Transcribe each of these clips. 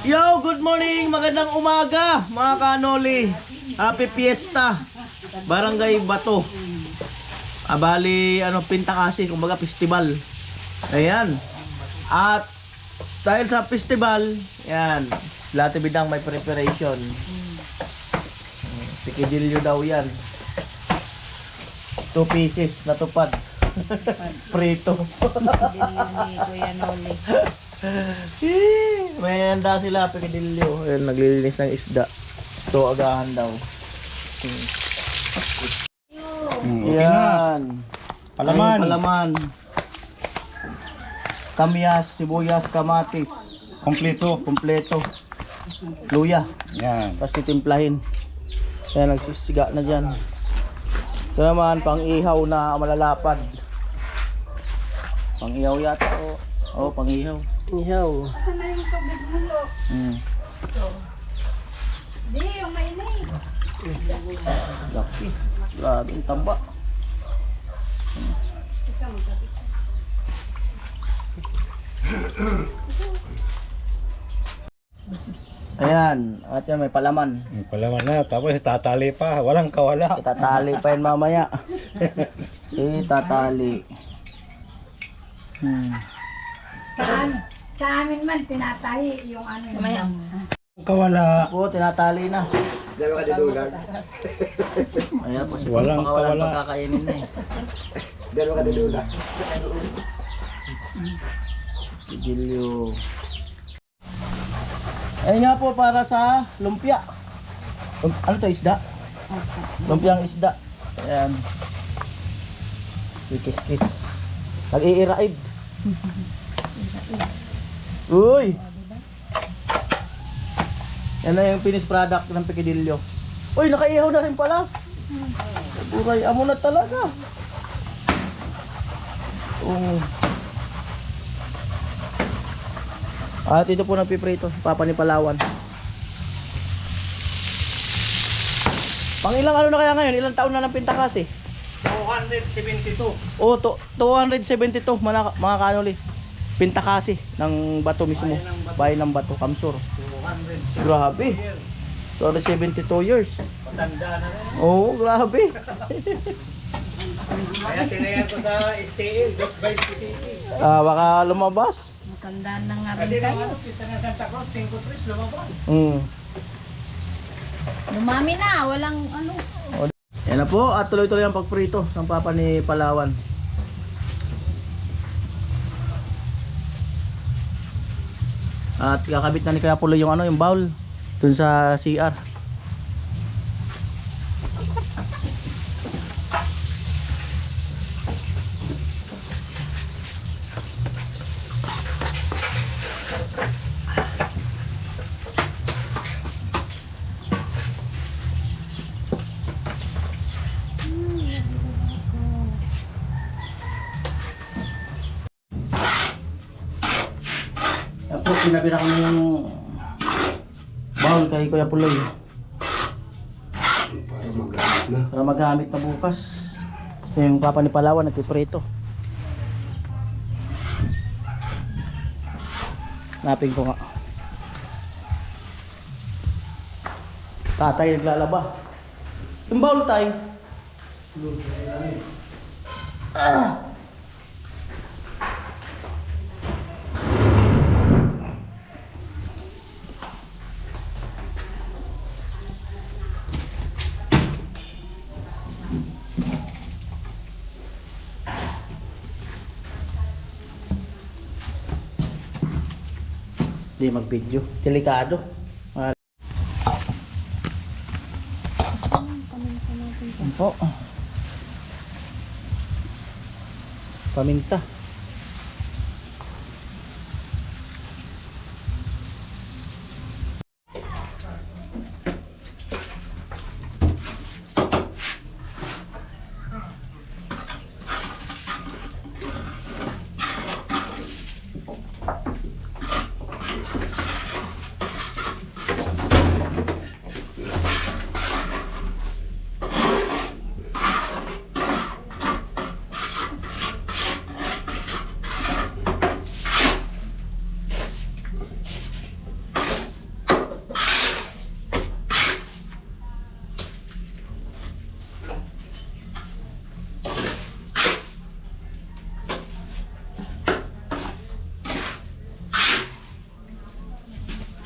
Yo, good morning, magandang umaga mga kanoli. Happy Fiesta, Barangay Bato. Bali, Pinta kasi, kumbaga festival. Ayan. At dahil sa festival, yan, Lati Bidang may preparation. Pikidilyo daw yan. 2 pieces na tupad. Prito. Pikidilyo ni Kuya Noli. May handa sila, pikidilyo. Ayan, naglilinis ng isda. Ito, agahan daw. Yan. Palaman. Palaman. Kamyas, sibuyas, kamatis. Kompleto. Luya. Yan. Tapos titimplahin. Kaya nagsisiga na dyan. Ito naman, pang-ihaw na malalapad. Pang-ihaw yata. Oo, pang-ihaw. Ihaw. Di, yung mainay. Laki. Grabe ang tamba. Ayan, at yan may palaman. Palaman na. Tapos tatali pa. Walang kawala. Itatali pa yan mamaya. Itatali. Sa amin man, tinatahi yung Mamaya. Kawala. Ako, tinatali na. Ayan po si Walang pangkawalan kawala. pagkakainin na eh. Pidilyo. Ayan nga po para sa lumpia. Ano to, isda? Lumpiang isda. Ayan. Kikis-kis. Nag-iiraib. Uy! Yan na yung finished product ng pikidilyo. Uy, nakaihaw na rin pala. Buray, amo na talaga. At ito po nagpiprito, Papa ni Palawan. Pang ilang ano na kaya ngayon? Ilang taon na ng pinta kasi? 272. Oh, 272 mga kanoli. Pinta kasi ng Bato mismo. Bayan ng Bato, Kamsur. 200. Grabe. 272 years. Matanda na rin. Oo, grabe. Kaya tinayan ko sa STL, just by City. Baka lumabas. Matandaan na nga Kasi rin nung kayo. pista ng Santa Cruz, 5-3 lumabas. Lumami na, walang ano. Yan na po, at tuloy-tuloy ang pagprito ng Papa ni Palawan. At kakabit na ni Kuya Pulo yung yung bowl dun sa CR. Yan po, pinabira ko na yung bowl kay Kuya Puloy. Para magamit na bukas. So, yung Papa ni Palawan nagpiprito. Napin ko nga. Tatay naglalaba. Yung bowl tay. Hindi mag-video. Delikado. Ano po? Paminta.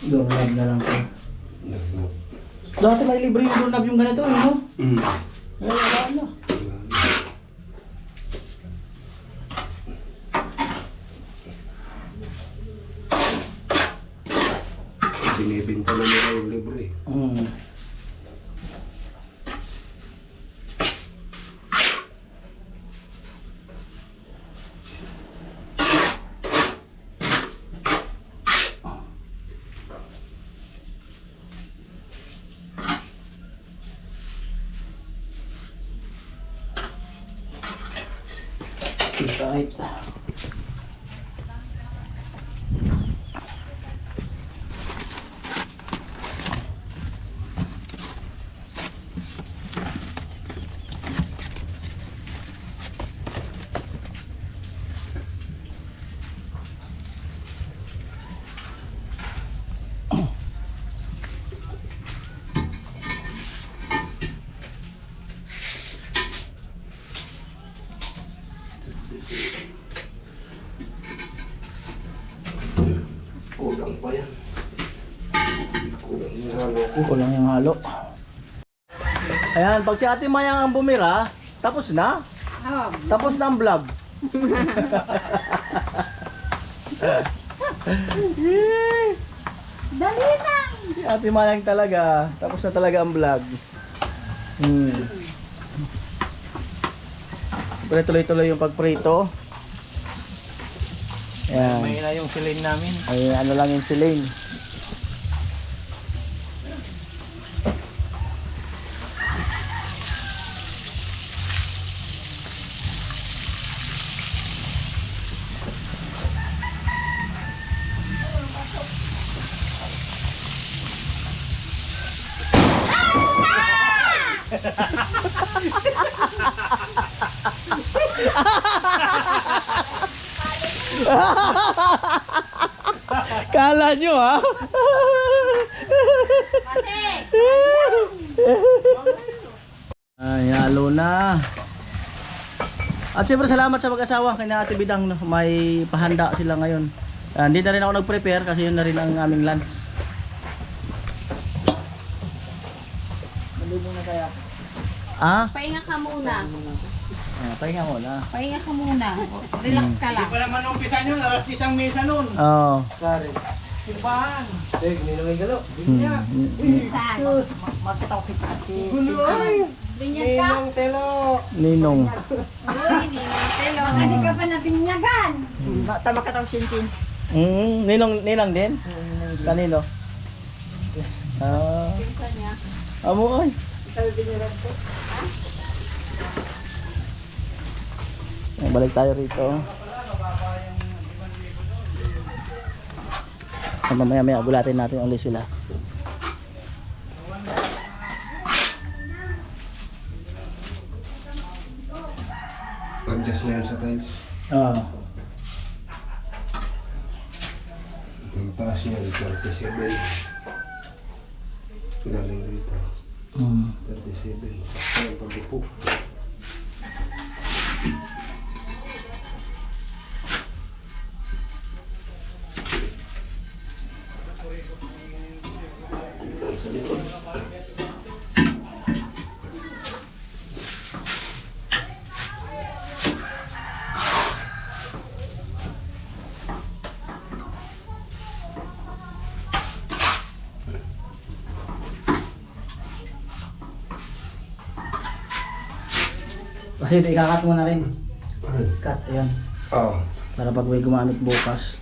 Doorknob na lang to. Dati may libre yung doorknob yung ganito, no? Eh, wala na. Binibinta na nila yung libre. Kahit. Kulang pa yan. Kulang yung halo ko. Kulang yung halo. Ayan, pag si Ate Mayang ang bumira, tapos na. Oh, Tapos na ang vlog. dali lang. Si Ate Mayang talaga. Tapos na talaga ang vlog. Pero tuloy-tuloy yung pagprito. Ayan. May na yung silin namin. Ay, ano lang yung siling. Kala nyo ha? Ay, halo na. At siyempre salamat sa mag-asawa kay na Ate Bidang, no? May pahanda sila ngayon. Hindi na rin ako nag-prepare kasi yun na rin ang aming lunch. Malibo na kaya. Ah? Pahinga ka muna. Pahinga mo na. Pahinga ka muna. Relax ka Hindi lang. pa naman umpisa nyo, alas isang mesa nun. Oo. Sorry. Simbahan. Hindi na may galo. Binya. Saan? Magkataw si Pati. Binyag ka? Telo. Ninong. Uy, telo. Hindi ka pa nabinyagan. Tama ka tang chin-chin. Ninong din? Kanino? Pinsan niya. Amo ay. Balik tayo rito. Mamaya-maya gulatin natin ulit sila. Adjust na yan sa tiles. Oo. Ang taas niya, 37. Galing dito. 37. Ang pag-upo. Sa likod. Kasi ikakat mo na rin. Ano? Cut, ayan. Oo. Para pag may gumamit bukas.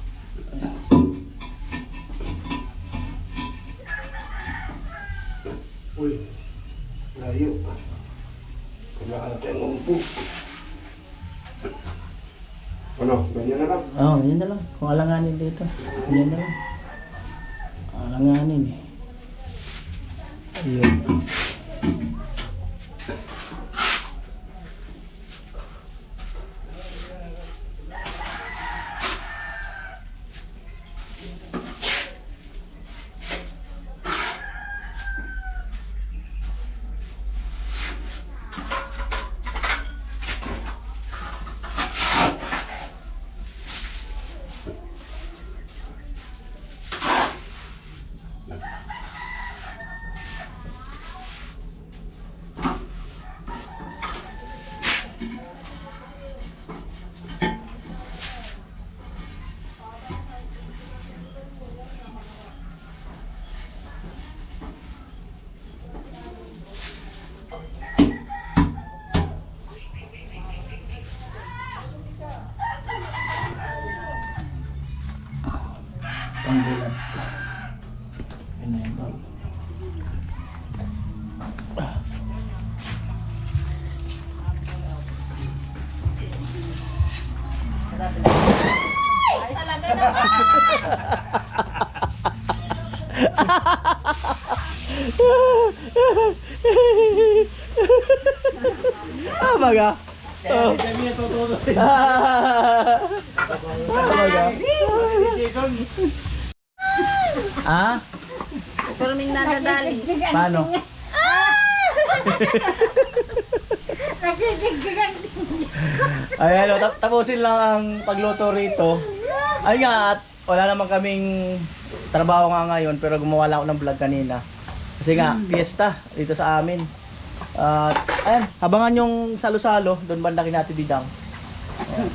Uy. Layo. Kailangan natin ang umpo. Ano? Ganyan na lang. Oo, yun na lang. Kung alanganin dito. Yan na lang. Alanganin eh. Ayun. Baga. Kaya hindi kami natutunan. Baga. Jason, Ah? Pero may nadadali. Paano? Ayan, tapusin lang ang pagluto rito. Ay nga, at wala naman kaming trabaho nga ngayon, pero gumawa lang ako ng vlog kanina. Kasi nga, fiesta dito sa amin. At ayan, habangan yung salo-salo, doon banda kay Ate Didang. Ayan.